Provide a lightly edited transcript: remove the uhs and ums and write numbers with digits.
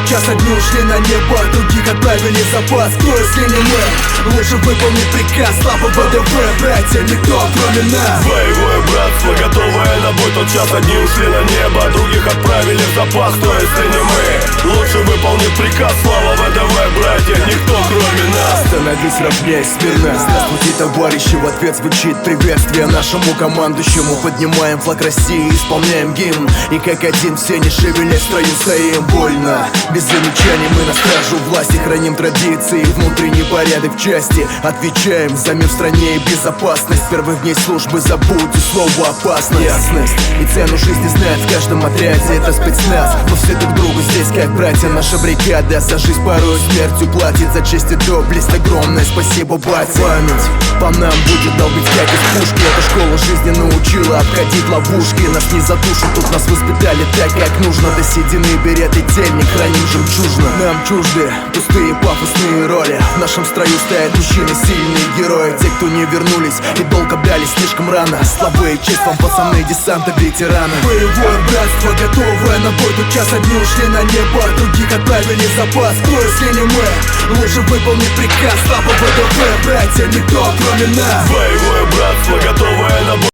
час одни ушли на небо, других отправили в запас. Кто, если не мы? Лучше выполнить приказ. Слава ВДВ, братья, никто кроме нас. Боевое братство, готовое на бой. Тот час одни ушли на небо, других отправили в запас. Кто, если не мы? Лучше выполнить приказ. Слава ВДВ, братья, никто кроме нас. Становись равняй смирно. Здравствуйте, товарищи, в ответ звучит приветствие нашему командующему. Поднимаем флаг России, исполняем гимн, и как один все не шевелясь в строю стоим вольно. Без замечаний мы на стражу власти, храним традиции, внутренний порядок в части. Отвечаем за мир в стране и безопасность. С первых дней службы забудьте слово опасность. Ясность и цену жизни знает в каждом отряде. Это спецназ, но все друг другу здесь как братья. Наша бригада за жизнь порой смертью платит. За честь и доблесть огромное спасибо, батя. Память по нам будет долбить как из пушки. Эта школа жизни научила обходить ловушки. Нас не задушат, тут нас воспитали так, как нужно. До седины берет и тельник, храним жемчужно. Нам чужды пустые пафосные роли. В нашем строю стоят мужчины, сильные герои. Те, кто не вернулись и долго брали слишком рано. Слабые, честь вам, пацаны, десанта, ветераны. Боевое братство, готовое на бой. Тут час одни ушли на небо, других отправили в запас. Кто, если не мы? Лучше выполнить приказ. Слава ВДВ, братья, никто кроме нас. Боевое братство, готовое на бой.